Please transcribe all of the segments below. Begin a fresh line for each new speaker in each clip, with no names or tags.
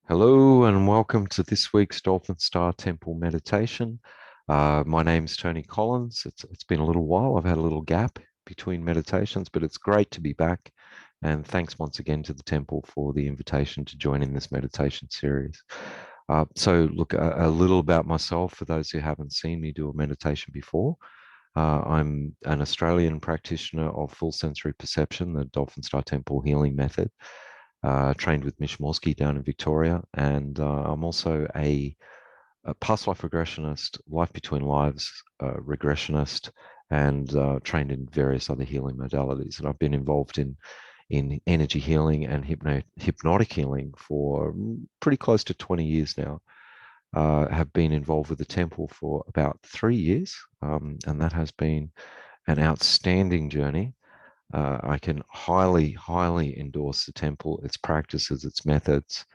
Hello and welcome to this week's Dolphin Star Temple meditation. My name's Tony Collins. It's been a little while. I've had a little gap between meditations, but it's great to be back. And thanks once again to the temple for the invitation to join in this meditation series. Look, a little about myself for those who haven't seen me do a meditation before. I'm an Australian practitioner of full sensory perception, the Dolphin Star Temple healing method. Trained with Mish Morsky down in Victoria, and I'm also a past life regressionist, life between lives regressionist, and trained in various other healing modalities. And I've been involved in energy healing and hypnotic healing for pretty close to 20 years now. Have been involved with the temple for about 3 years, and that has been an outstanding journey. I can highly endorse the temple, its practices, its methods,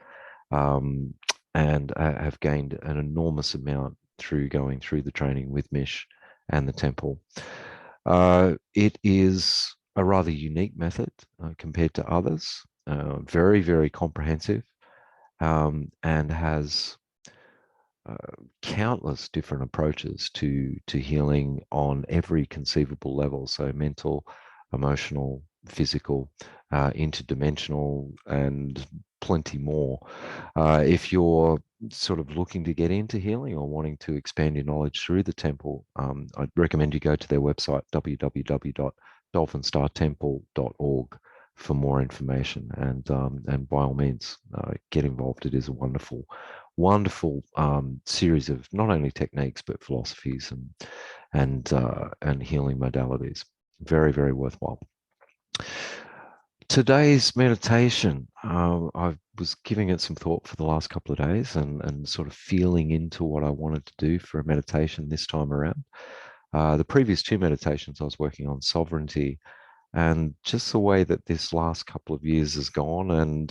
um, and have gained an enormous amount through going through the training with Mish and the temple. It is a rather unique method compared to others, very comprehensive, and has countless different approaches to healing on every conceivable level. So mental, emotional, physical, interdimensional, and plenty more. If you're sort of looking to get into healing or wanting to expand your knowledge through the temple, I'd recommend you go to their website, www.dolphinstartemple.org, for more information. And by all means, get involved. It is a wonderful series of not only techniques but philosophies and healing modalities. Very worthwhile. Today's meditation, I was giving it some thought for the last couple of days and sort of feeling into what I wanted to do for a meditation this time around. The previous two meditations I was working on sovereignty, and just the way that this last couple of years has gone, and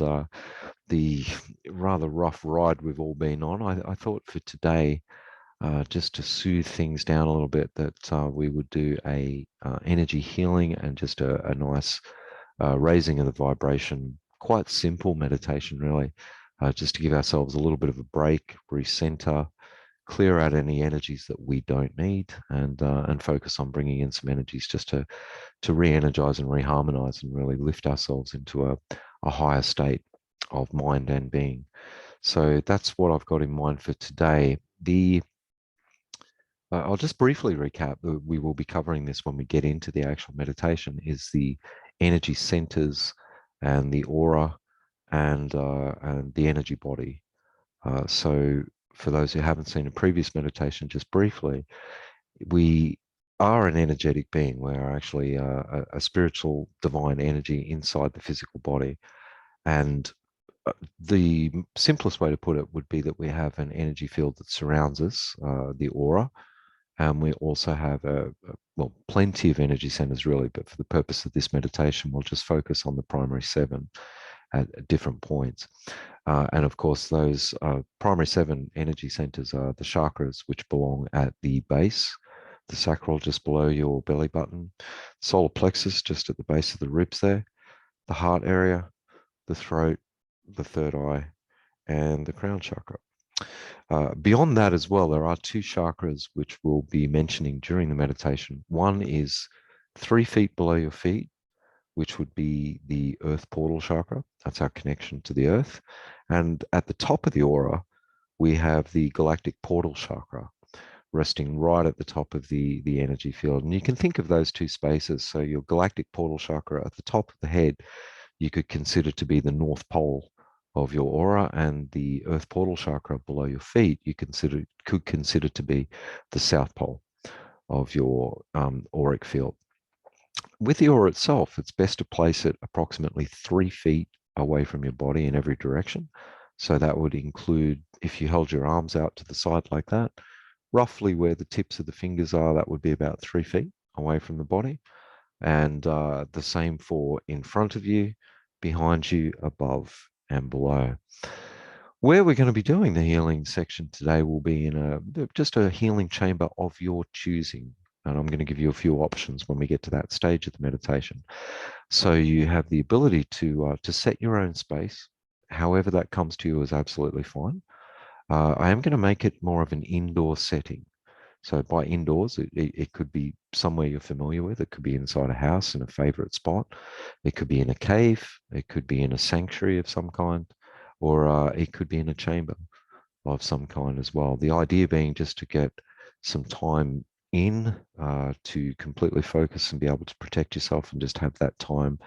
the rather rough ride we've all been on, I thought for today, just to soothe things down a little bit, that we would do a energy healing and just a nice raising of the vibration, quite simple meditation really, just to give ourselves a little bit of a break, recenter, clear out any energies that we don't need, and focus on bringing in some energies just to re-energize and reharmonize and really lift ourselves into a higher state of mind and being. So that's what I've got in mind for today. I'll just briefly recap. We will be covering this when we get into the actual meditation, is the energy centers and the aura and the energy body. So for those who haven't seen a previous meditation, just briefly, we are an energetic being. We're actually a spiritual divine energy inside the physical body. And the simplest way to put it would be that we have an energy field that surrounds us, the aura, and we also have well, plenty of energy centers really, but for the purpose of this meditation, we'll just focus on the primary 7 at different points. And of course, those primary 7 energy centers are the chakras, which belong at the base, the sacral just below your belly button, solar plexus just at the base of the ribs there, the heart area, the throat, the third eye, and the crown chakra. Beyond that as well, there are 2 chakras which we'll be mentioning during the meditation. One is 3 feet below your feet, which would be the earth portal chakra. That's our connection to the earth. And at the top of the aura, we have the galactic portal chakra, resting right at the top of the energy field. And you can think of those 2 spaces. So your galactic portal chakra at the top of the head, you could consider to be the north pole of your aura, and the earth portal chakra below your feet you could consider to be the south pole of your auric field. With the aura itself, it's best to place it approximately 3 feet away from your body in every direction. So that would include, if you held your arms out to the side like that, roughly where the tips of the fingers are, that would be about 3 feet away from the body. And the same for in front of you, behind you, above, and below. Where we're going to be doing the healing section today will be in just a healing chamber of your choosing. And I'm going to give you a few options when we get to that stage of the meditation. So you have the ability to set your own space however that comes to you is absolutely fine. I am going to make it more of an indoor setting. So by indoors, it could be somewhere you're familiar with. It could be inside a house in a favorite spot. It could be in a cave. It could be in a sanctuary of some kind, or it could be in a chamber of some kind as well. The idea being just to get some time in to completely focus and be able to protect yourself and just have that time.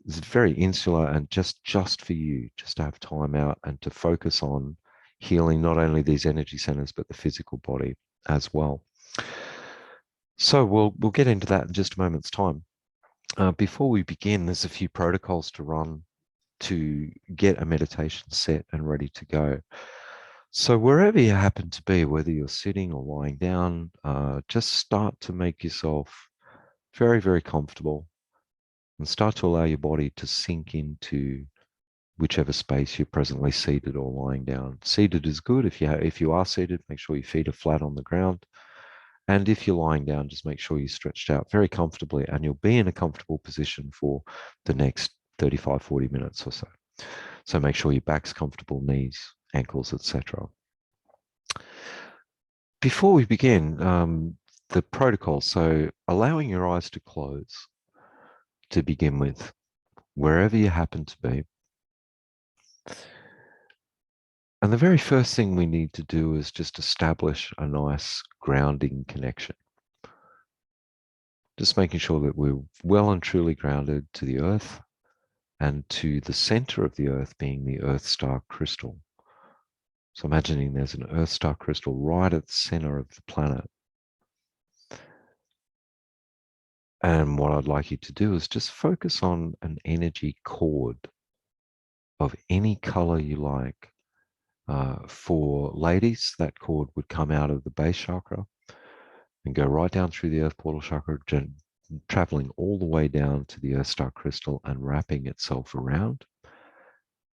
It's very insular and just for you, just to have time out and to focus on healing not only these energy centers but the physical body as well. So we'll get into that in just a moment's time. Before we begin, there's a few protocols to run to get a meditation set and ready to go. So wherever you happen to be, whether you're sitting or lying down, just start to make yourself very, very comfortable and start to allow your body to sink into whichever space you're presently seated or lying down. Seated is good. If you are seated, make sure your feet are flat on the ground. And if you're lying down, just make sure you're stretched out very comfortably and you'll be in a comfortable position for the next 35, 40 minutes or so. So make sure your back's comfortable, knees, ankles, etc. Before we begin, the protocol, so allowing your eyes to close to begin with, wherever you happen to be. And the very first thing we need to do is just establish a nice grounding connection. Just making sure that we're well and truly grounded to the earth and to the center of the earth being the Earth star crystal. So imagining there's an Earth star crystal right at the center of the planet. And what I'd like you to do is just focus on an energy cord of any color you like. For ladies, that cord would come out of the base chakra and go right down through the earth portal chakra, traveling all the way down to the earth star crystal and wrapping itself around.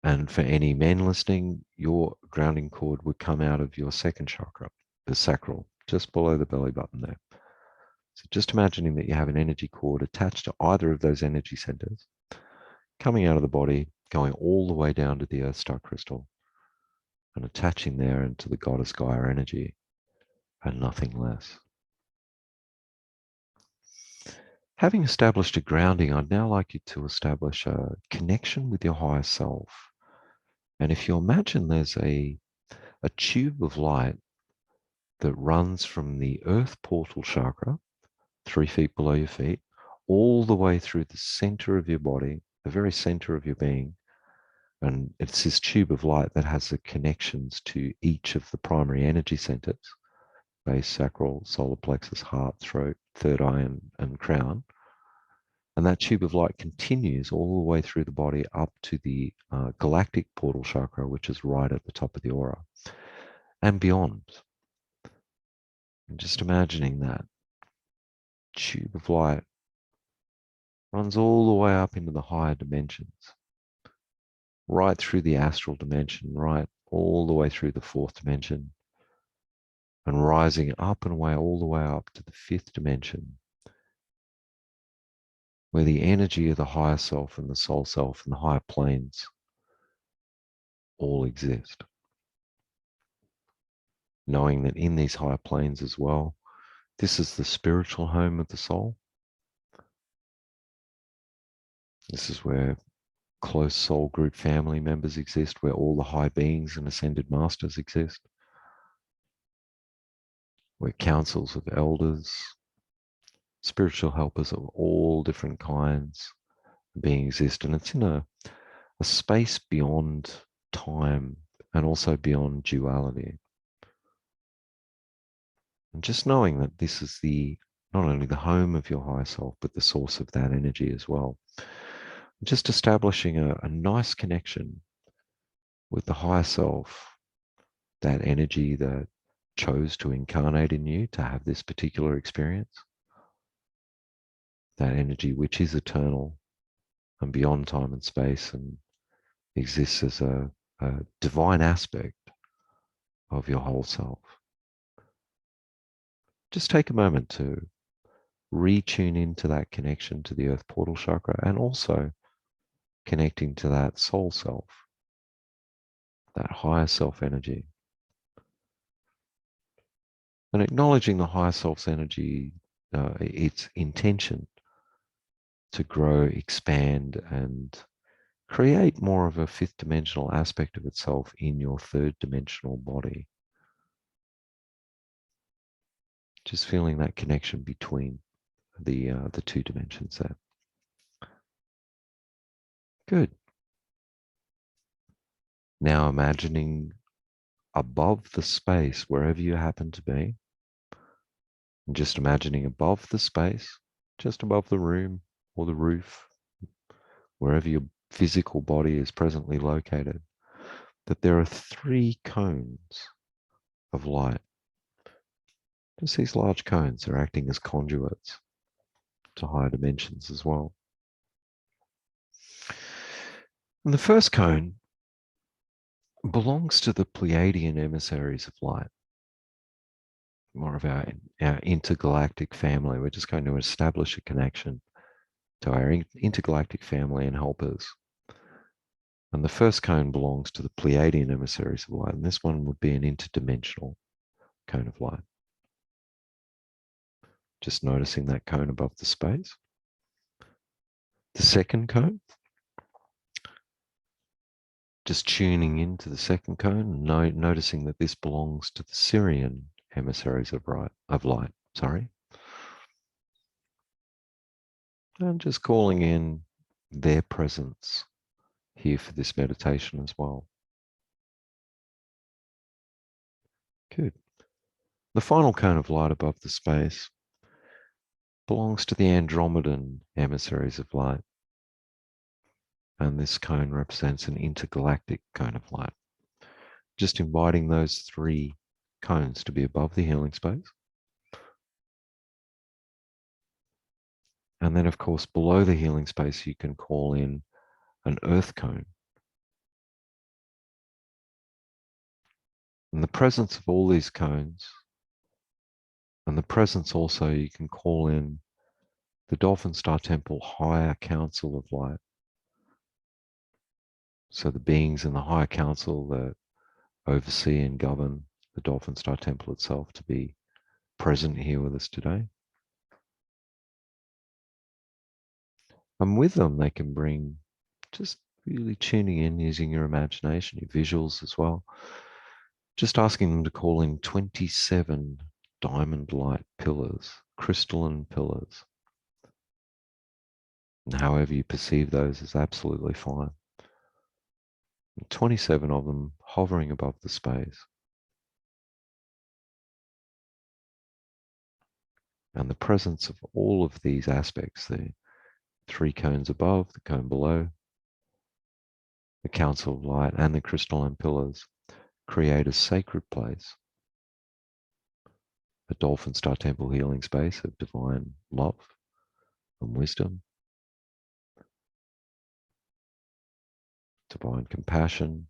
And for any men listening, your grounding cord would come out of your second chakra, the sacral, just below the belly button there. So just imagining that you have an energy cord attached to either of those energy centers, coming out of the body, going all the way down to the earth star crystal, and attaching there into the goddess Gaia energy and nothing less. Having established a grounding, I'd now like you to establish a connection with your higher self. And if you imagine there's a tube of light that runs from the earth portal chakra, 3 feet below your feet, all the way through the center of your body, the very center of your being. And it's this tube of light that has the connections to each of the primary energy centers, base, sacral, solar plexus, heart, throat, third eye, and crown. And that tube of light continues all the way through the body up to the galactic portal chakra, which is right at the top of the aura, and beyond. And just imagining that tube of light runs all the way up into the higher dimensions, right through the astral dimension, right all the way through the fourth dimension, and rising up and away all the way up to the fifth dimension, where the energy of the higher self and the soul self and the higher planes all exist. Knowing that in these higher planes as well, this is the spiritual home of the soul. This is where close soul group family members exist, where all the high beings and ascended masters exist, where councils of elders, spiritual helpers of all different kinds being exist. And it's in a space beyond time and also beyond duality. And just knowing that this is not only the home of your higher self, but the source of that energy as well. Just establishing a nice connection with the higher self, that energy that chose to incarnate in you to have this particular experience, that energy which is eternal and beyond time and space and exists as a divine aspect of your whole self. Just take a moment to retune into that connection to the earth portal chakra and also connecting to that soul self that higher self energy. And acknowledging the higher self's energy, its intention to grow, expand, and create more of a fifth dimensional aspect of itself in your third dimensional body. Just feeling that connection between the two dimensions there. Good. Now imagining above the space, wherever you happen to be, and just imagining above the space, just above the room or the roof, wherever your physical body is presently located, that there are 3 cones of light. Just these large cones are acting as conduits to higher dimensions as well. And the first cone belongs to the Pleiadian emissaries of light, more of our intergalactic family. We're just going to establish a connection to our intergalactic family and helpers. And the first cone belongs to the Pleiadian emissaries of light, and this one would be an interdimensional cone of light. Just noticing that cone above the space. The second cone, just tuning into the second cone, noticing that this belongs to the Sirian emissaries of light. And just calling in their presence here for this meditation as well. Good. The final cone of light above the space belongs to the Andromedan emissaries of light. And this cone represents an intergalactic cone of light. Just inviting those 3 cones to be above the healing space. And then, of course, below the healing space, you can call in an earth cone. And the presence of all these cones, and the presence also, you can call in the Dolphin Star Temple Higher Council of Light. So the beings in the Higher Council that oversee and govern the Dolphin Star Temple itself to be present here with us today. And with them, they can bring, just really tuning in using your imagination, your visuals as well. Just asking them to call in 27 diamond light pillars, crystalline pillars. And however you perceive those is absolutely fine. And 27 of them hovering above the space. And the presence of all of these aspects, the 3 cones above, the cone below, the Council of Light, and the crystalline pillars, create a sacred place, a Dolphin Star Temple healing space of divine love and wisdom, divine compassion,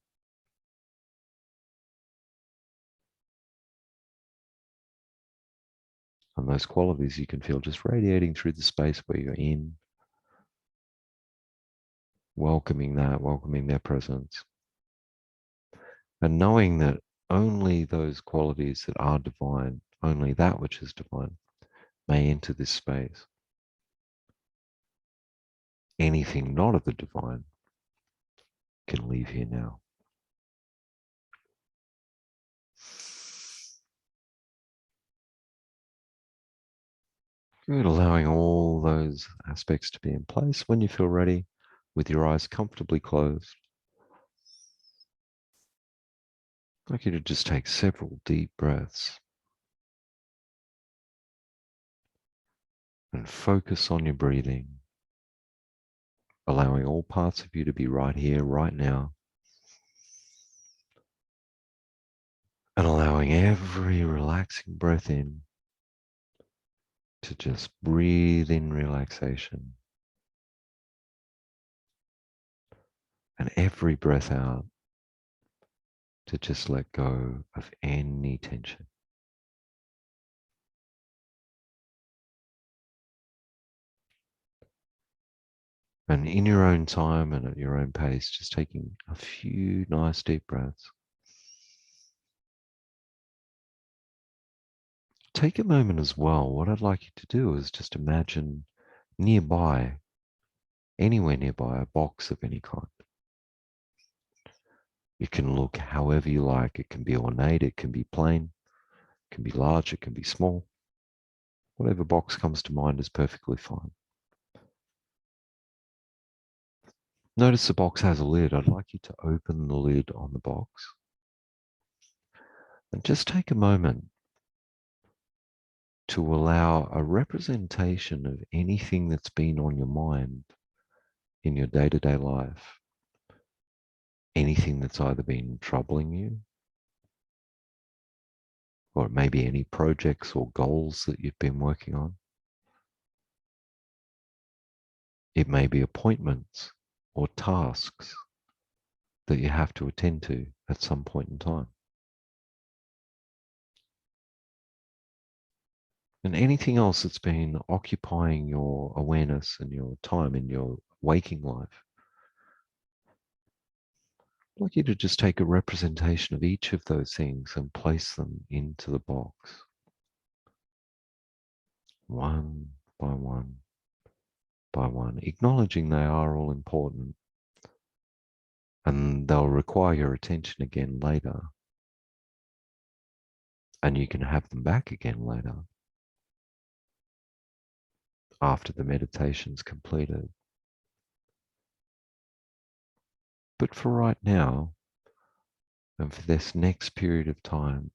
and those qualities you can feel just radiating through the space where you're in, welcoming their presence, and knowing that only those qualities that are divine, only that which is divine, may enter this space. Anything not of the divine can leave here now. Good, allowing all those aspects to be in place. When you feel ready, with your eyes comfortably closed, I'd like you to just take several deep breaths and focus on your breathing, allowing all parts of you to be right here, right now, and allowing every relaxing breath in to just breathe in relaxation, and every breath out to just let go of any tension. And in your own time and at your own pace, just taking a few nice deep breaths. take a moment as well. What I'd like you to do is just imagine nearby, anywhere nearby, a box of any kind. You can look however you like. It can be ornate, it can be plain, it can be large, it can be small. Whatever box comes to mind is perfectly fine. Notice the box has a lid. I'd like you to open the lid on the box and just take a moment to allow a representation of anything that's been on your mind in your day-to-day life. Anything that's either been troubling you, or it may be any projects or goals that you've been working on. It may be appointments or tasks that you have to attend to at some point in time. And anything else that's been occupying your awareness and your time in your waking life. I'd like you to just take a representation of each of those things and place them into the box. One by one by one, acknowledging they are all important and they'll require your attention again later. And you can have them back again later after the meditation's completed. But for right now, and for this next period of time,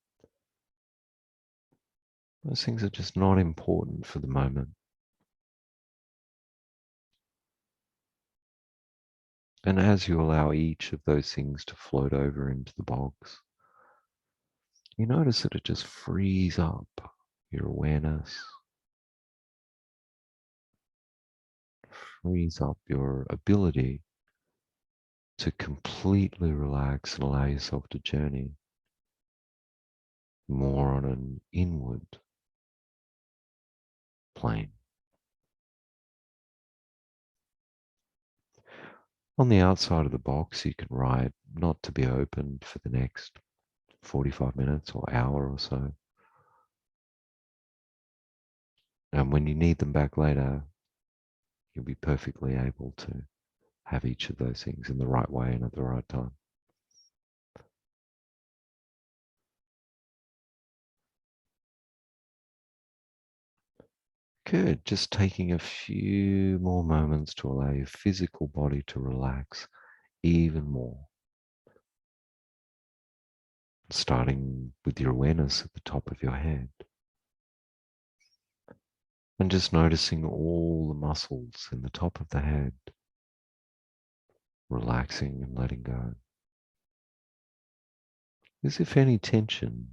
those things are just not important for the moment. And as you allow each of those things to float over into the box, you notice that it just frees up your awareness, frees up your ability to completely relax and allow yourself to journey more on an inward plane. On the outside of the box, you can write not to be opened for the next 45 minutes or hour or so. And when you need them back later, you'll be perfectly able to have each of those things in the right way and at the right time. Good. Just taking a few more moments to allow your physical body to relax even more. Starting with your awareness at the top of your head. And just noticing all the muscles in the top of the head, relaxing and letting go. As if any tension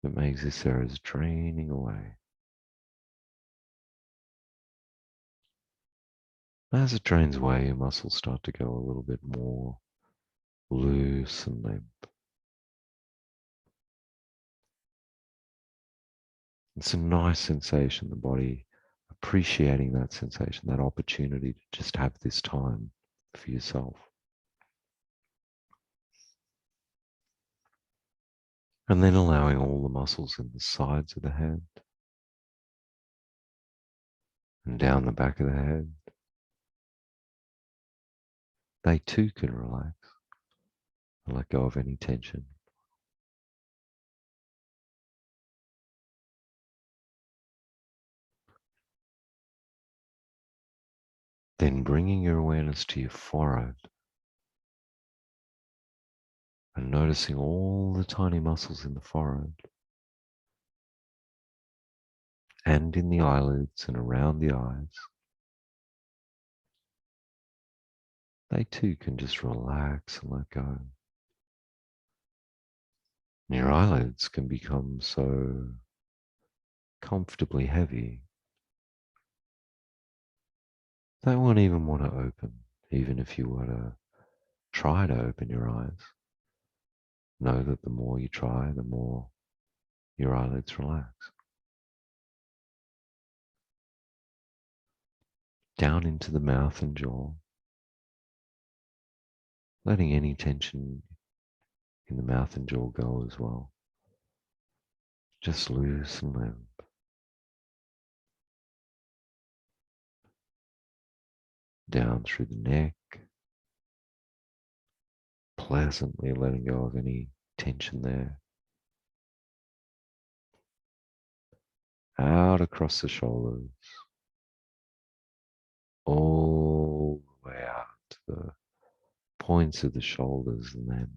that may exist there is draining away. As it drains away, your muscles start to go a little bit more loose and limp. It's a nice sensation, the body appreciating that sensation, that opportunity to just have this time for yourself. And then allowing all the muscles in the sides of the head and down the back of the head, they too can relax and let go of any tension. Then bringing your awareness to your forehead and noticing all the tiny muscles in the forehead and in the eyelids and around the eyes. They too can just relax and let go. Your eyelids can become so comfortably heavy they won't even want to open, even if you were to try to open your eyes. Know that the more you try, the more your eyelids relax. Down into the mouth and jaw, letting any tension in the mouth and jaw go as well. just loose and limp. Down through the neck, pleasantly letting go of any tension there. Out across the shoulders, all the way out to the points of the shoulders, and then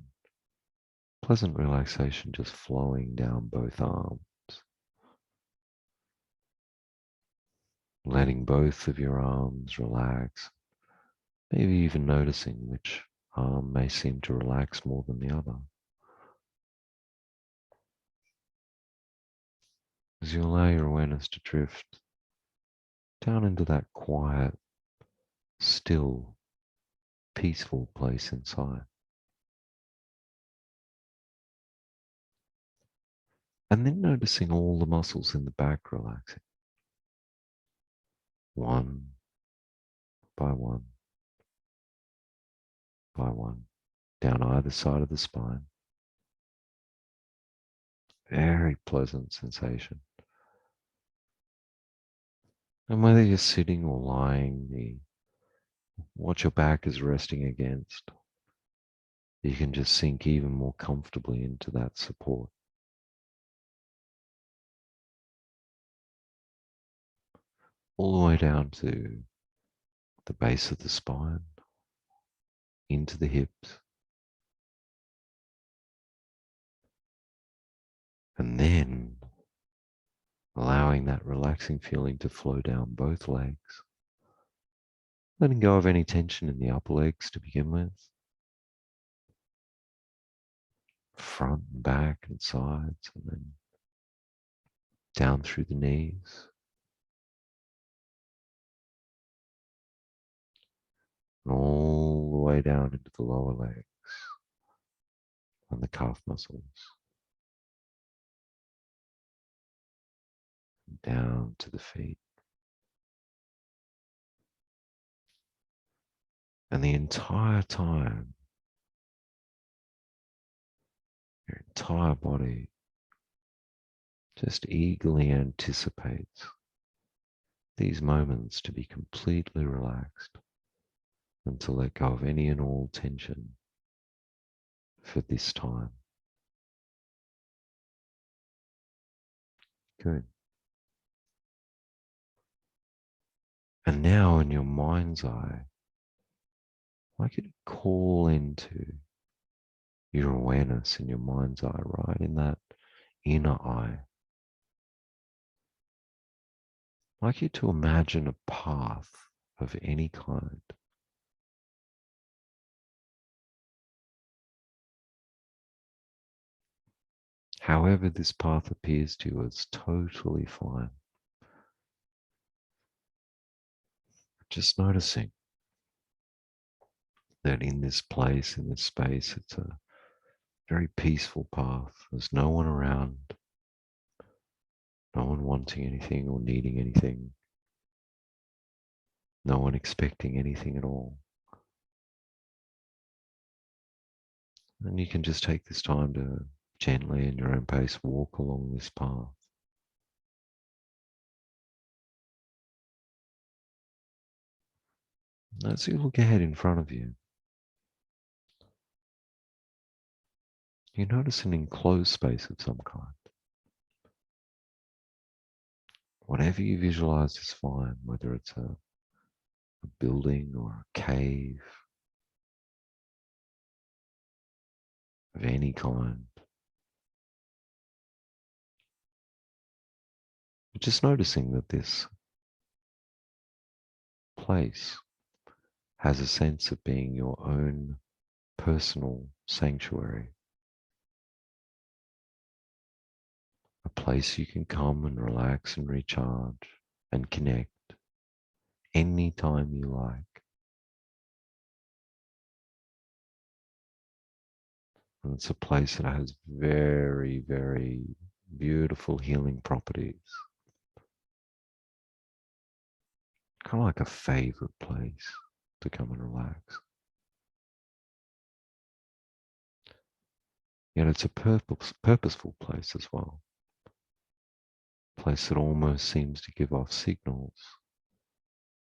pleasant relaxation just flowing down both arms. Letting both of your arms relax, maybe even noticing which arm may seem to relax more than the other. As you allow your awareness to drift down into that quiet, still, peaceful place inside. And then noticing all the muscles in the back relaxing. One by one by one, down either side of the spine. Very pleasant sensation. And whether you're sitting or lying, what your back is resting against, you can just sink even more comfortably into that support. All the way down to the base of the spine, into the hips, and then allowing that relaxing feeling to flow down both legs, letting go of any tension in the upper legs to begin with, front and back and sides, and then down through the knees, and all the way down into the lower legs and the calf muscles, down to the feet. And the entire time, your entire body just eagerly anticipates these moments to be completely relaxed and to let go of any and all tension for this time. Good. And now in your mind's eye, I'd like you to call into your awareness in your mind's eye, right in that inner eye. I'd like you to imagine a path of any kind. However this path appears to you as totally fine. Just noticing that in this place, in this space, it's a very peaceful path. There's no one around, no one wanting anything or needing anything, no one expecting anything at all. And you can just take this time to gently, in your own pace, walk along this path. As you look ahead in front of you, you notice an enclosed space of some kind. Whatever you visualize is fine, whether it's a building or a cave of any kind. But just noticing that this place has a sense of being your own personal sanctuary. A place you can come and relax and recharge and connect anytime you like. And it's a place that has very, very beautiful healing properties. Kind of like a favorite place to come and relax. Yet it's a purposeful place as well. a place that almost seems to give off signals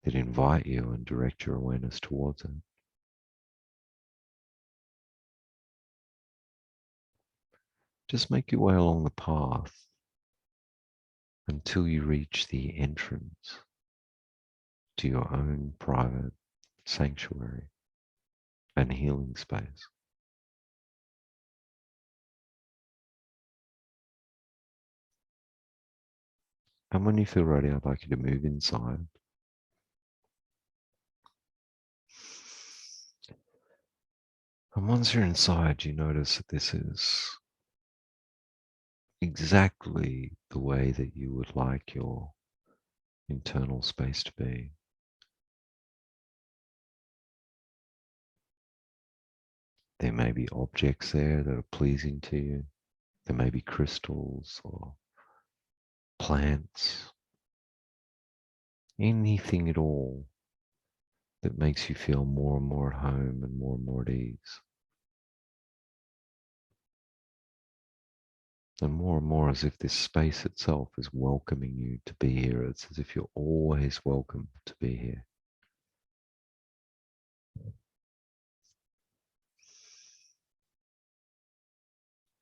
that invite you and direct your awareness towards it. Just make your way along the path until you reach the entrance to your own private sanctuary and healing space. And when you feel ready, I'd like you to move inside. And once you're inside, you notice that this is exactly the way that you would like your internal space to be. There may be objects there that are pleasing to you. There may be crystals or plants, anything at all that makes you feel more and more at home and more at ease. And more as if this space itself is welcoming you to be here. It's as if you're always welcome to be here.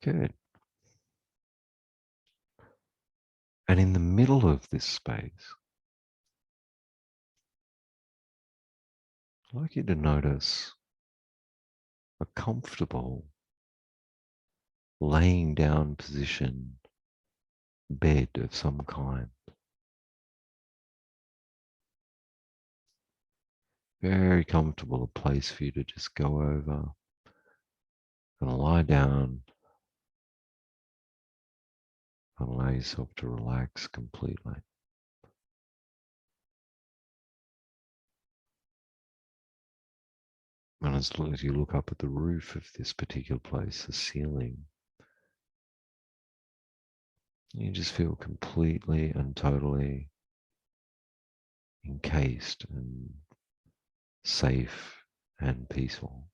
Good. And in the middle of this space, I'd like you to notice a comfortable laying down position, bed of some kind. Very comfortable, a place for you to just go over and lie down and allow yourself to relax completely. And as you look up at the roof of this particular place, the ceiling, you just feel completely and totally encased and safe and peaceful.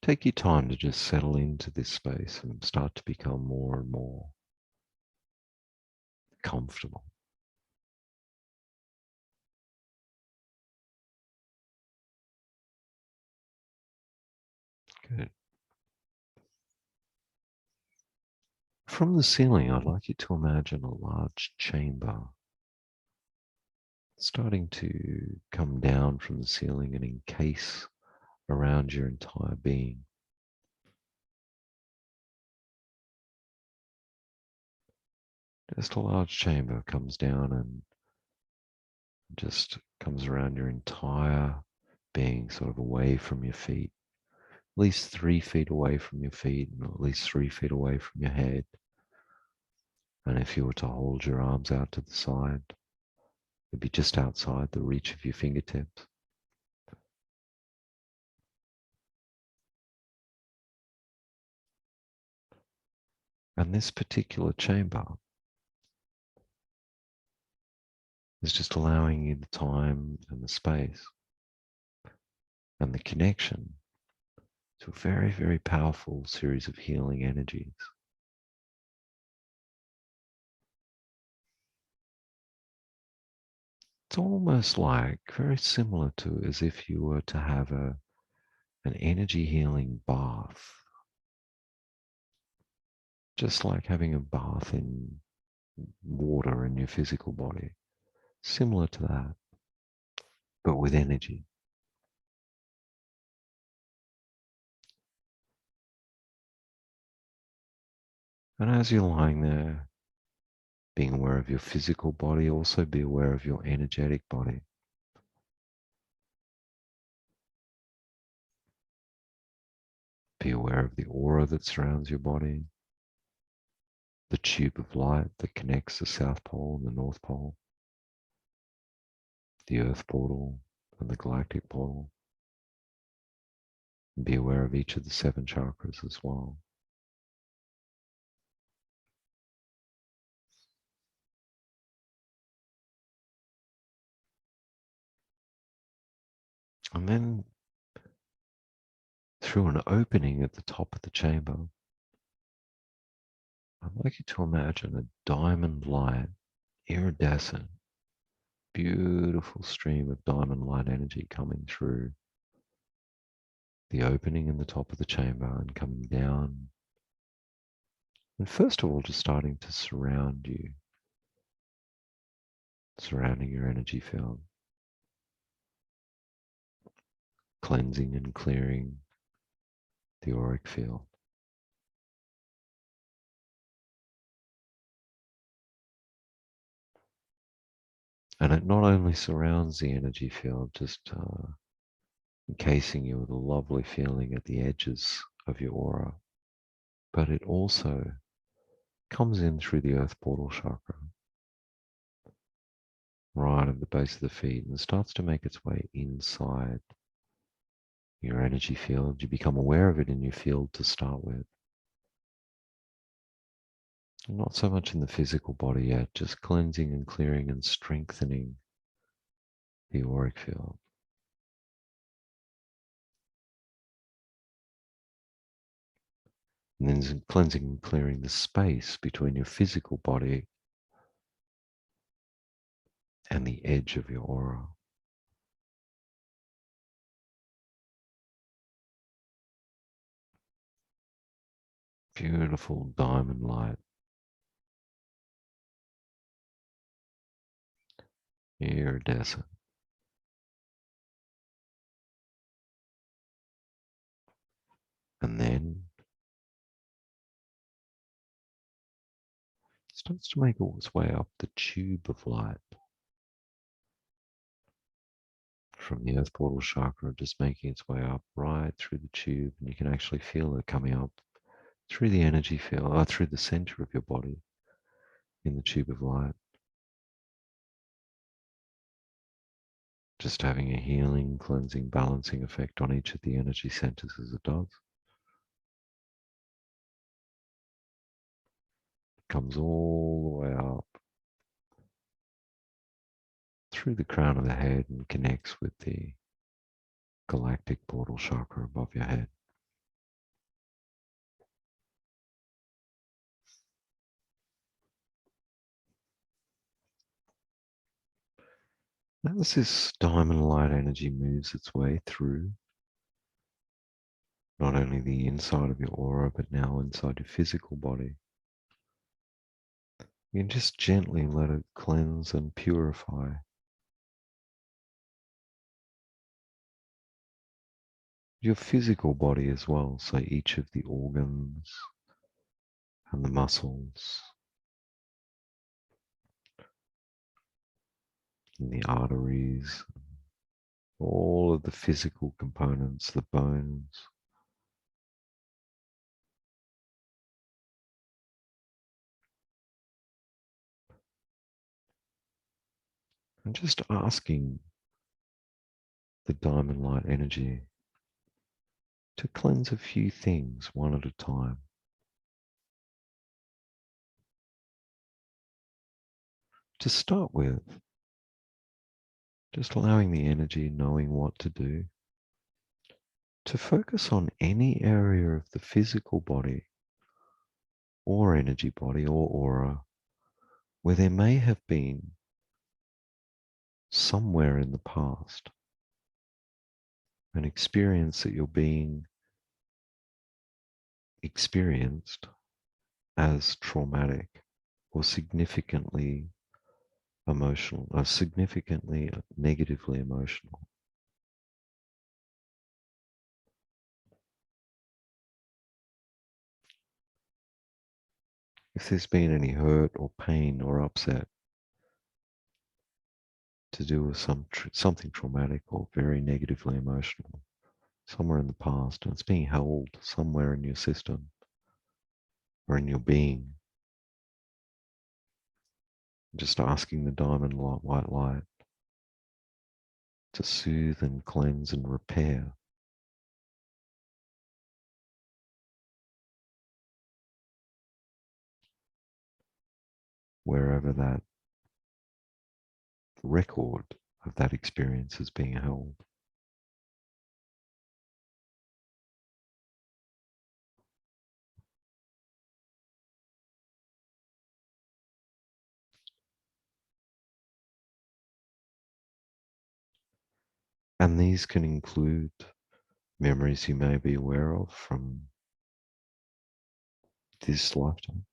Take your time to just settle into this space and start to become more and more comfortable. Good. From the ceiling, I'd like you to imagine a large chamber starting to come down from the ceiling and encase around your entire being. Just a large chamber comes down and just comes around your entire being, sort of away from your feet, at least 3 feet away from your feet and at least 3 feet away from your head. And if you were to hold your arms out to the side, it'd be just outside the reach of your fingertips. And this particular chamber is just allowing you the time and the space and the connection to a very, very powerful series of healing energies. It's almost like very similar to as if you were to have an energy healing bath, just like having a bath in water in your physical body, similar to that, but with energy. And as you're lying there, being aware of your physical body, also be aware of your energetic body. Be aware of the aura that surrounds your body, the tube of light that connects the South Pole and the North Pole, the Earth portal and the galactic portal. And be aware of each of the 7 chakras as well. And then through an opening at the top of the chamber, I'd like you to imagine a diamond light, iridescent, beautiful stream of diamond light energy coming through the opening in the top of the chamber and coming down. And first of all, just starting to surround you, surrounding your energy field, cleansing and clearing the auric field. And it not only surrounds the energy field, just encasing you with a lovely feeling at the edges of your aura, but it also comes in through the earth portal chakra, right at the base of the feet, and starts to make its way inside your energy field. You become aware of it in your field to start with. Not so much in the physical body yet, just cleansing and clearing and strengthening the auric field. And then cleansing and clearing the space between your physical body and the edge of your aura. Beautiful diamond light. Iridescent. And then it starts to make its way up the tube of light from the earth portal chakra, just making its way up right through the tube, and you can actually feel it coming up through the energy field, or through the center of your body in the tube of light. Just having a healing, cleansing, balancing effect on each of the energy centers as it does. It comes all the way up through the crown of the head and connects with the galactic portal chakra above your head. As this diamond light energy moves its way through not only the inside of your aura, but now inside your physical body, you can just gently let it cleanse and purify your physical body as well. So each of the organs and the muscles and the arteries, all of the physical components, the bones. And just asking the diamond light energy to cleanse a few things one at a time. To start with, just allowing the energy, knowing what to do, to focus on any area of the physical body or energy body or aura where there may have been somewhere in the past an experience that you're being experienced as traumatic or significantly emotional, or significantly negatively emotional. If there's been any hurt or pain or upset to do with something traumatic or very negatively emotional somewhere in the past, and it's being held somewhere in your system or in your being, just asking the diamond light, white light to soothe and cleanse and repair wherever that record of that experience is being held. And these can include memories you may be aware of from this lifetime,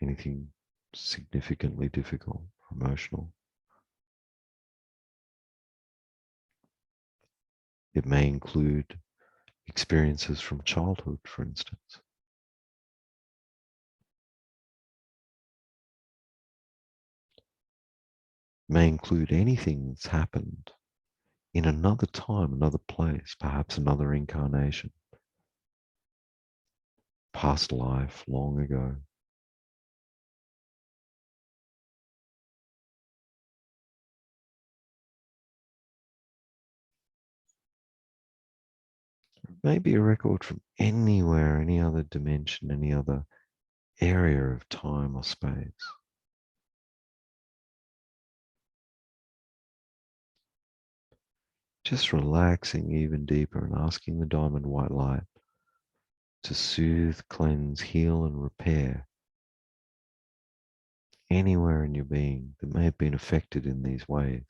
anything significantly difficult, emotional. It may include experiences from childhood, for instance. It may include anything that's happened in another time, another place, perhaps another incarnation, past life, long ago. Maybe a record from anywhere, any other dimension, any other area of time or space. Just relaxing even deeper and asking the diamond white light to soothe, cleanse, heal, and repair anywhere in your being that may have been affected in these ways.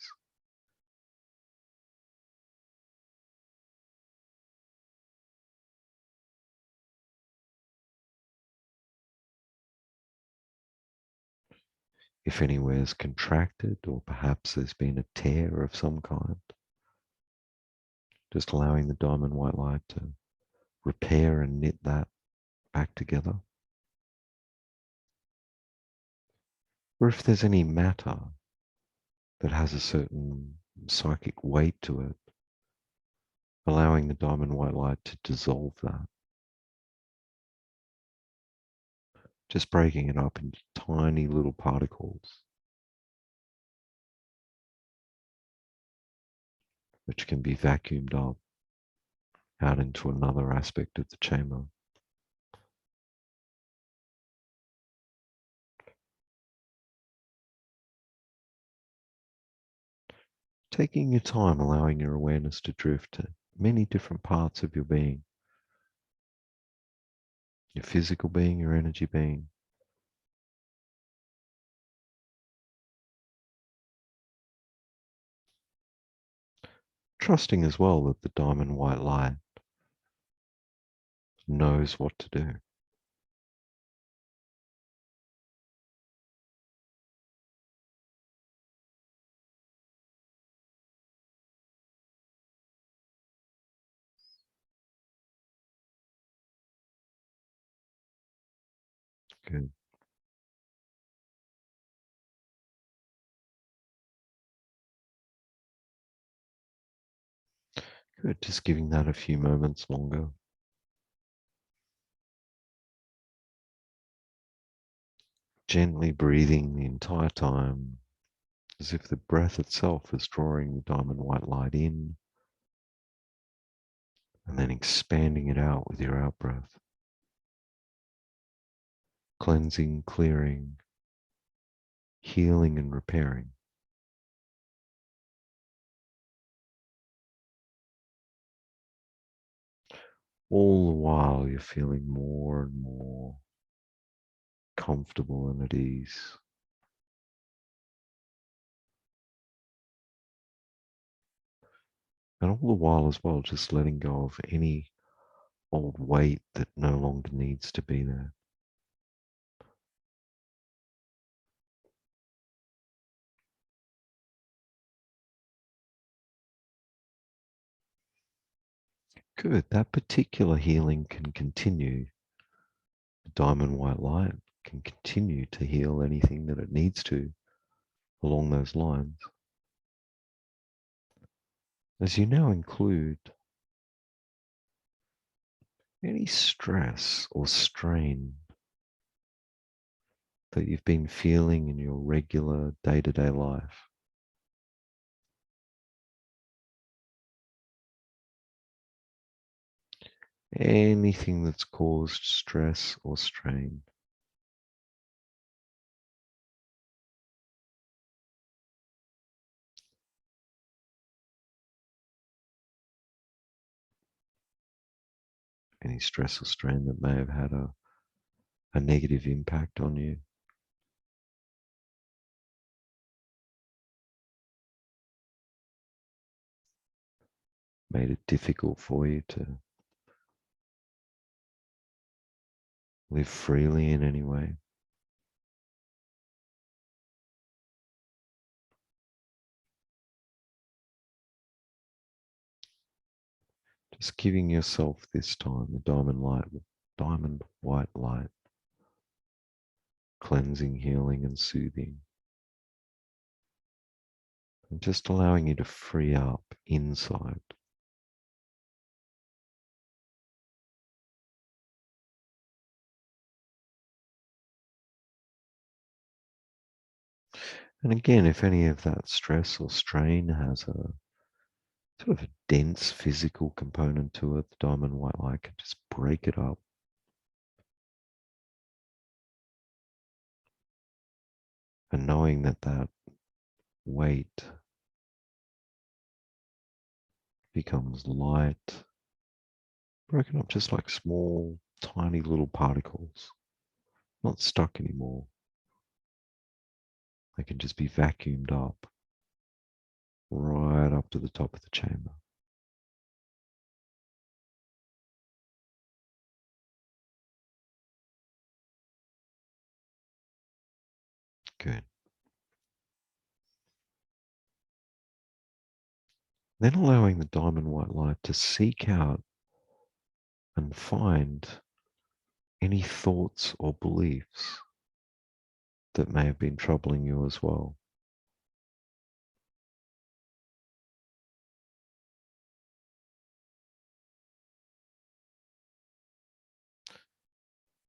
If anywhere is contracted or perhaps there's been a tear of some kind, just allowing the diamond white light to repair and knit that back together. Or if there's any matter that has a certain psychic weight to it, allowing the diamond white light to dissolve that. Just breaking it up into tiny little particles, which can be vacuumed up out into another aspect of the chamber. Taking your time, allowing your awareness to drift to many different parts of your being, your physical being, your energy being. Trusting as well that the diamond white light knows what to do. Good. Good. Just giving that a few moments longer. Gently breathing the entire time as if the breath itself is drawing the diamond white light in and then expanding it out with your out breath. Cleansing, clearing, healing, and repairing. All the while you're feeling more and more comfortable and at ease. And all the while as well, just letting go of any old weight that no longer needs to be there. Good. That particular healing can continue. The diamond white light can continue to heal anything that it needs to along those lines. As you now include any stress or strain that you've been feeling in your regular day-to-day life. Anything that's caused stress or strain. Any stress or strain that may have had a negative impact on you. made it difficult for you to live freely in any way. Just giving yourself this time the diamond white light, cleansing, healing, and soothing. And just allowing you to free up inside. And again, if any of that stress or strain has a sort of a dense physical component to it, the diamond white light can just break it up. And knowing that that weight becomes light, broken up just like small, tiny little particles, not stuck anymore. They can just be vacuumed up right up to the top of the chamber. Good. Then allowing the diamond white light to seek out and find any thoughts or beliefs that may have been troubling you as well.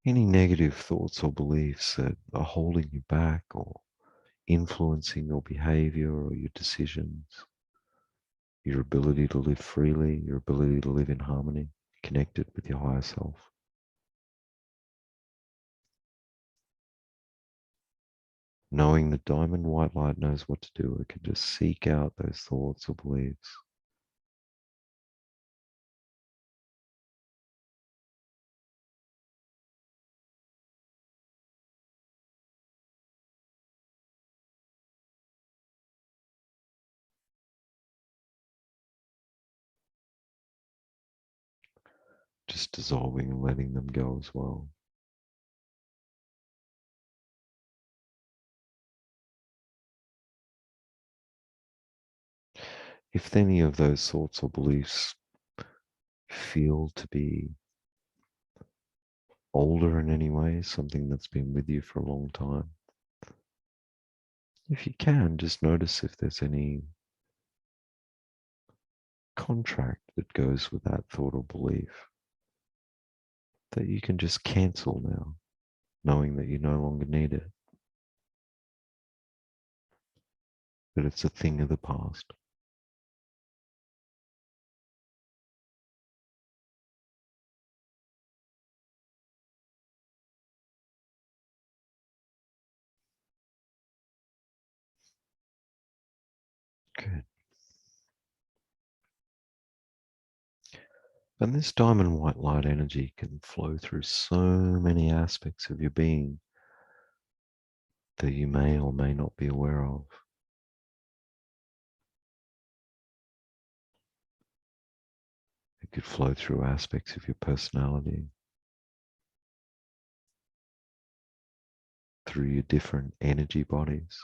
Any negative thoughts or beliefs that are holding you back or influencing your behavior or your decisions, your ability to live freely, your ability to live in harmony, connected with your higher self. Knowing the diamond white light knows what to do, it can just seek out those thoughts or beliefs. Just dissolving and letting them go as well. If any of those thoughts or beliefs feel to be older in any way, something that's been with you for a long time, if you can, just notice if there's any contract that goes with that thought or belief that you can just cancel now, knowing that you no longer need it, that it's a thing of the past. Good. And this diamond white light energy can flow through so many aspects of your being that you may or may not be aware of. It could flow through aspects of your personality, through your different energy bodies.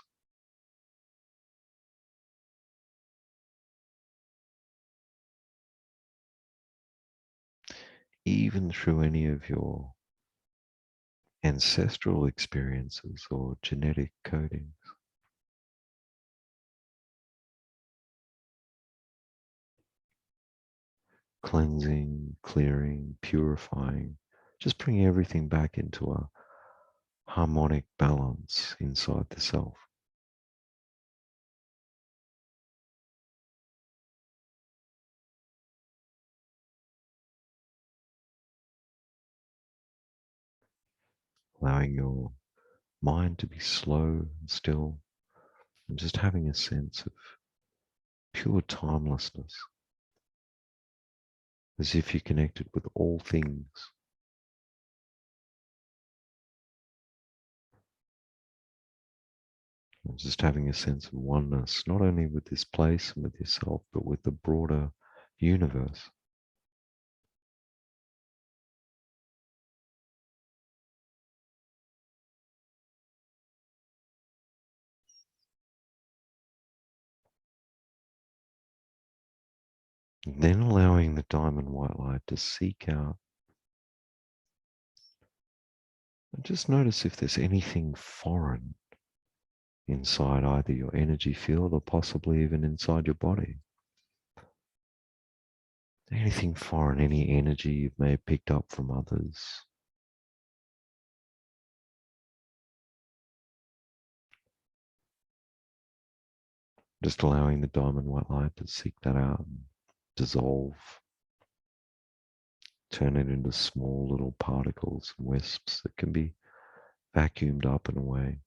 Even through any of your ancestral experiences or genetic codings. Cleansing, clearing, purifying, just bringing everything back into a harmonic balance inside the self. Allowing your mind to be slow and still, and just having a sense of pure timelessness, as if you're connected with all things. And just having a sense of oneness, not only with this place and with yourself, but with the broader universe. Then allowing the diamond white light to seek out and just notice if there's anything foreign inside either your energy field or possibly even inside your body. Anything foreign, any energy you may have picked up from others. Just allowing the diamond white light to seek that out and dissolve, turn it into small little particles and wisps that can be vacuumed up and away.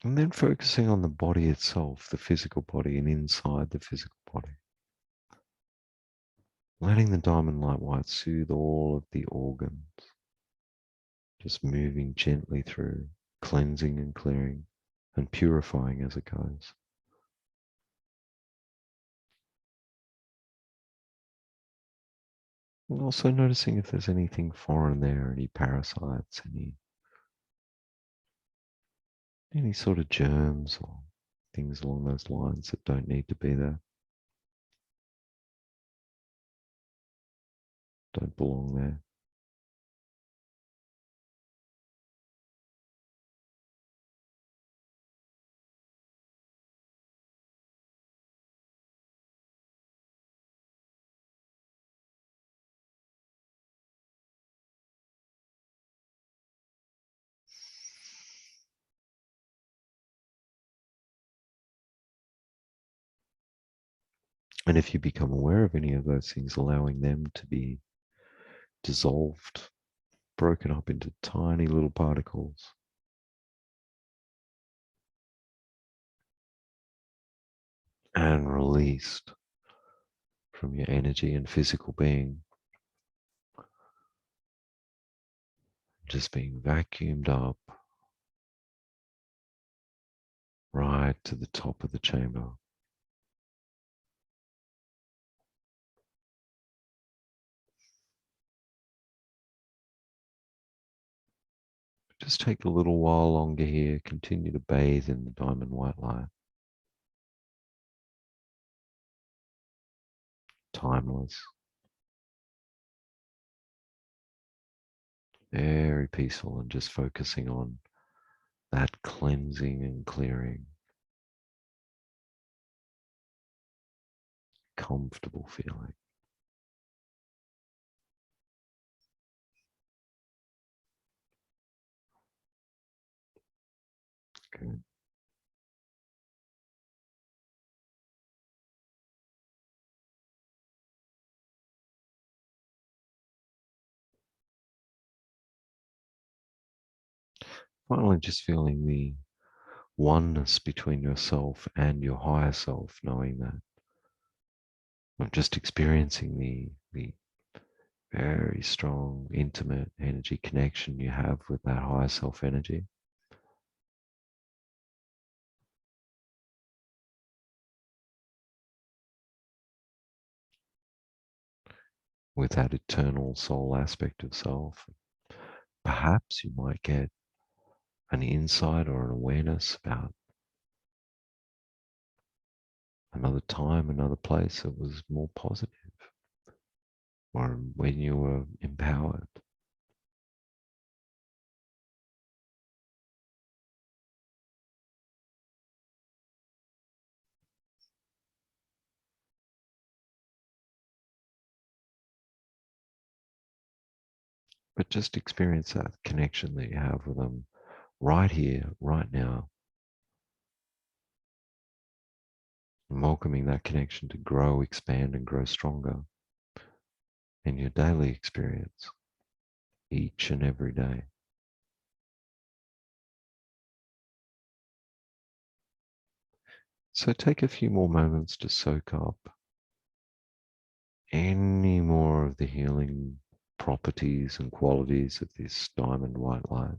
And then focusing on the body itself, the physical body, and inside the physical body. Letting the diamond light white soothe all of the organs, just moving gently through, cleansing and clearing and purifying as it goes. And also noticing if there's anything foreign there, any parasites, any sort of germs or things along those lines that don't need to be there, don't belong there. And if you become aware of any of those things, allowing them to be dissolved, broken up into tiny little particles, and released from your energy and physical being, just being vacuumed up right to the top of the chamber. Just take a little while longer here. Continue to bathe in the diamond white light. Timeless. Very peaceful, and just focusing on that cleansing and clearing. Comfortable feeling. Good. Finally, just feeling the oneness between yourself and your higher self, knowing that. I'm just experiencing the very strong, intimate energy connection you have with that higher self energy. With that eternal soul aspect of self. Perhaps you might get an insight or an awareness about another time, another place that was more positive, or when you were empowered. But just experience that connection that you have with them right here, right now, and welcoming that connection to grow, expand, and grow stronger in your daily experience each and every day. So take a few more moments to soak up any more of the healing properties and qualities of this diamond white light.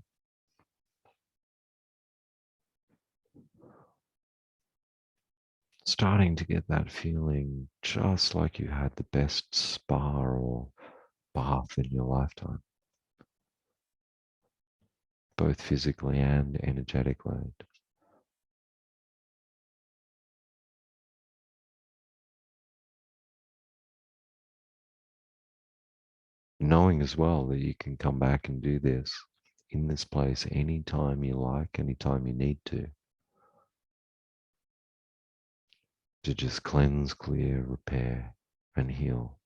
Starting to get that feeling just like you had the best spa or bath in your lifetime, both physically and energetically. Knowing as well that you can come back and do this in this place anytime you like, anytime you need to just cleanse, clear, repair, and heal.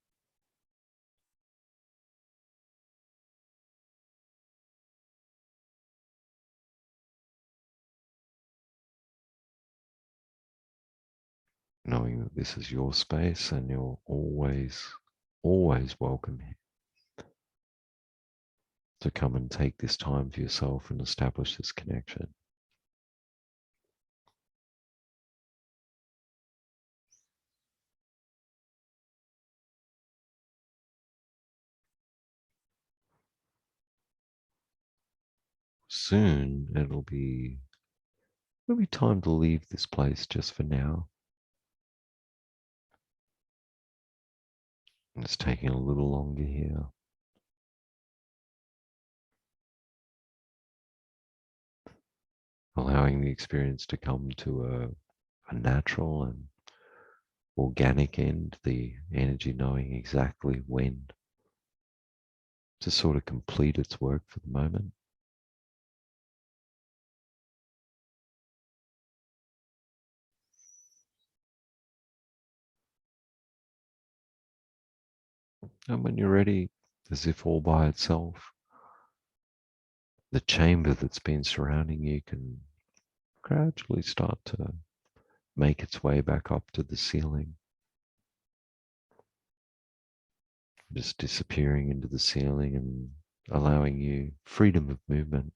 Knowing that this is your space and you're always, always welcome here to come and take this time for yourself and establish this connection. Soon it'll be time to leave this place just for now. It's taking a little longer here. Allowing the experience to come to a natural and organic end, the energy knowing exactly when to sort of complete its work for the moment. And when you're ready, as if all by itself, the chamber that's been surrounding you can gradually start to make its way back up to the ceiling, just disappearing into the ceiling and allowing you freedom of movement,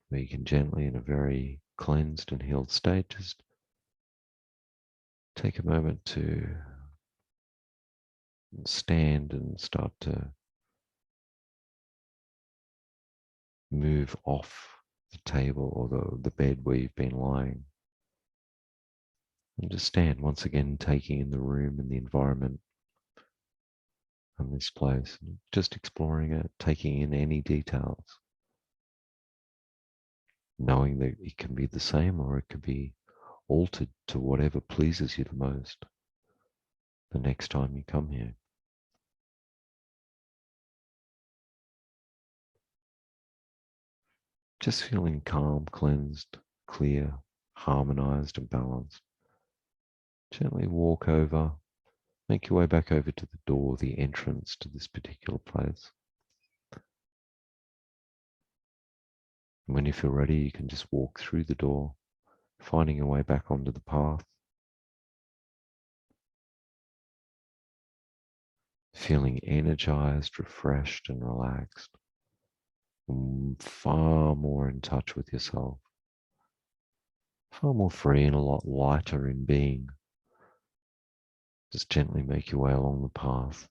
where you can gently, in a very cleansed and healed state, just take a moment to stand and start to move off the table or the bed where you've been lying. And just stand once again, taking in the room and the environment and this place, just exploring it, taking in any details, knowing that it can be the same or it could be altered to whatever pleases you the most the next time you come here. Just feeling calm, cleansed, clear, harmonized, and balanced. Gently walk over, make your way back over to the door, the entrance to this particular place. And when you feel ready, you can just walk through the door, finding your way back onto the path, feeling energized, refreshed, and relaxed, and far more in touch with yourself, far more free and a lot lighter in being. Just gently make your way along the path.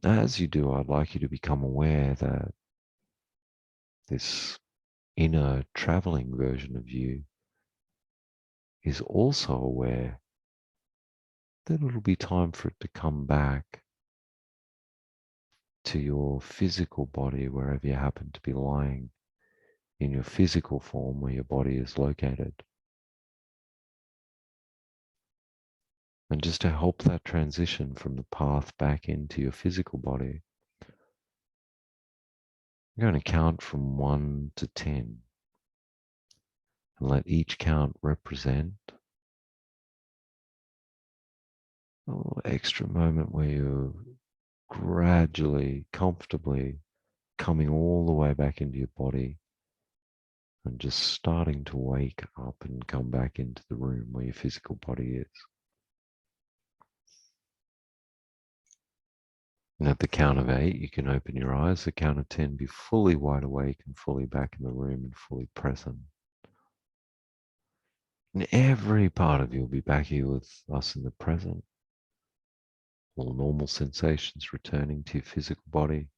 As you do, I'd like you to become aware that this inner traveling version of you is also aware that it'll be time for it to come back to your physical body, wherever you happen to be lying in your physical form where your body is located. And just to help that transition from the path back into your physical body, I'm going to count from 1 to 10 and let each count represent an extra moment where you're gradually, comfortably coming all the way back into your body and just starting to wake up and come back into the room where your physical body is. And at the count of 8, you can open your eyes. The count of 10, be fully wide awake and fully back in the room and fully present. And every part of you will be back here with us in the present. All normal sensations returning to your physical body.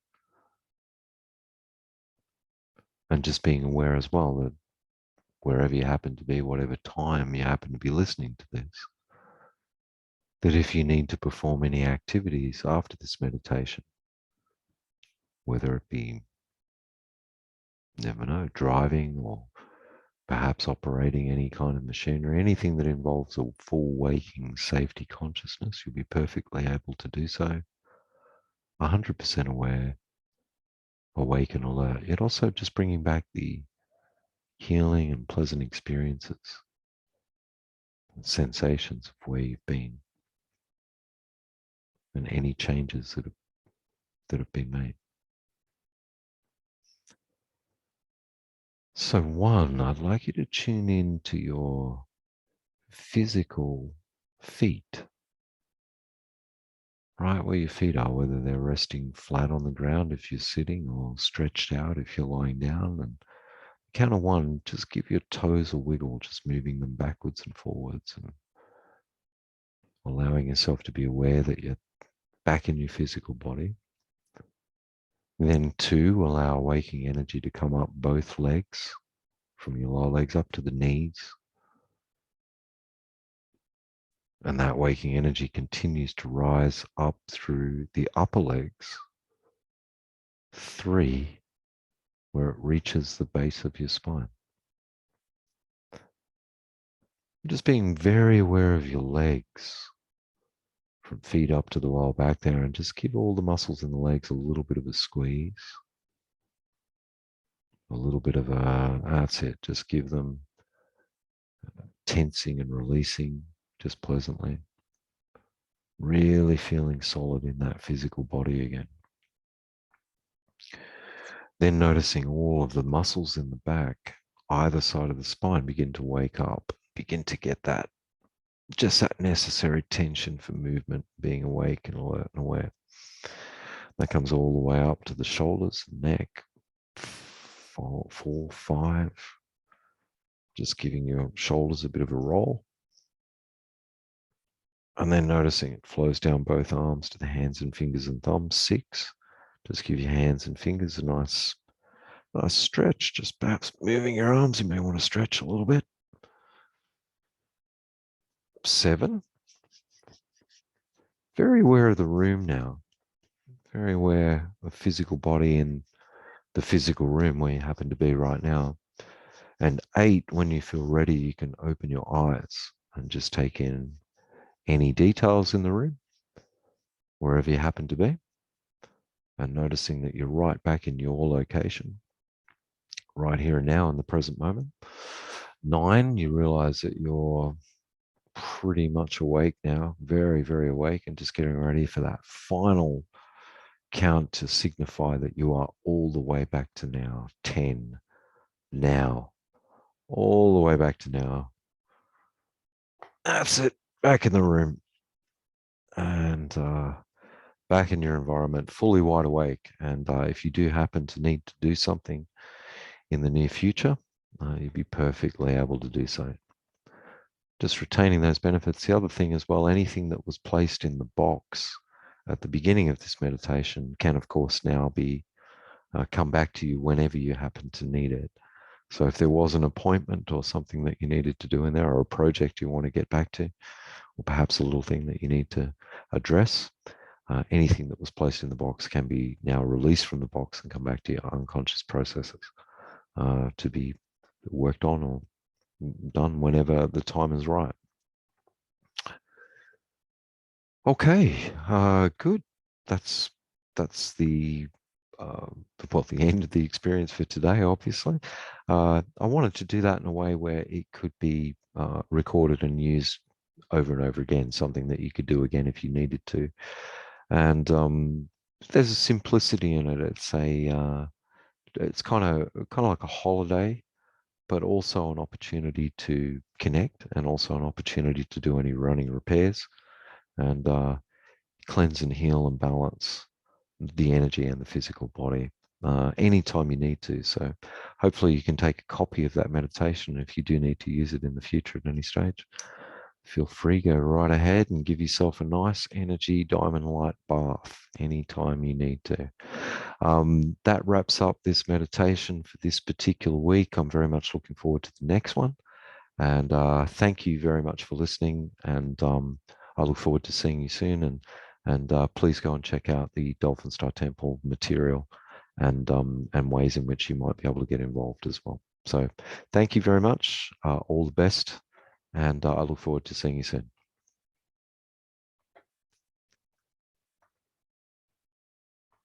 And just being aware as well that wherever you happen to be, whatever time you happen to be listening to this, that if you need to perform any activities after this meditation, whether it be, never know, driving or perhaps operating any kind of machinery, anything that involves a full waking safety consciousness, you'll be perfectly able to do so, 100% aware, awake and alert, yet also just bringing back the healing and pleasant experiences and sensations of where you've been and any changes that have been made. So one, I'd like you to tune in to your physical feet, right where your feet are, whether they're resting flat on the ground if you're sitting or stretched out if you're lying down. And count of one, just give your toes a wiggle, just moving them backwards and forwards and allowing yourself to be aware that you're back in your physical body. Then two, allow waking energy to come up both legs, from your lower legs up to the knees. And that waking energy continues to rise up through the upper legs. Three, where it reaches the base of your spine. Just being very aware of your legs, from feet up to the lower back there, and just give all the muscles in the legs a little bit of a squeeze. A little bit of that's it. Just give them tensing and releasing just pleasantly. Really feeling solid in that physical body again. Then noticing all of the muscles in the back, either side of the spine, begin to wake up, begin to get that, just that necessary tension for movement, being awake and alert and aware. That comes all the way up to the shoulders, neck, four, five. Just giving your shoulders a bit of a roll. And then noticing it flows down both arms to the hands and fingers and thumbs. 6. Just give your hands and fingers a nice stretch. Just perhaps moving your arms. You may want to stretch a little bit. 7. Very aware of the room now. Very aware of physical body in the physical room where you happen to be right now. And 8, when you feel ready, you can open your eyes and just take in any details in the room, wherever you happen to be, and noticing that you're right back in your location, right here and now in the present moment. 9, you realize that you're pretty much awake now, very, very awake, and just getting ready for that final count to signify that you are all the way back to now. 10, now, all the way back to now. That's it, back in the room and back in your environment, fully wide awake. And if you do happen to need to do something in the near future, you'd be perfectly able to do so. Just retaining those benefits. The other thing as well, anything that was placed in the box at the beginning of this meditation can, of course, now be come back to you whenever you happen to need it. So if there was an appointment or something that you needed to do in there, or a project you want to get back to, or perhaps a little thing that you need to address, anything that was placed in the box can be now released from the box and come back to your unconscious processes to be worked on or done whenever the time is right. Okay, good. That's the the end of the experience for today. Obviously, I wanted to do that in a way where it could be recorded and used over and over again. Something that you could do again if you needed to, and there's a simplicity in it. It's kind of like a holiday, but also an opportunity to connect and also an opportunity to do any running repairs and cleanse and heal and balance the energy and the physical body. anytime you need to. So hopefully you can take a copy of that meditation. If you do need to use it in the future at any stage, feel free, go right ahead and give yourself a nice energy diamond light bath anytime you need to. That wraps up this meditation for this particular week. I'm very much looking forward to the next one. And thank you very much for listening. And I look forward to seeing you soon. And please go and check out the Dolphin Star Temple material and ways in which you might be able to get involved as well. So thank you very much. All the best. And I look forward to seeing you soon.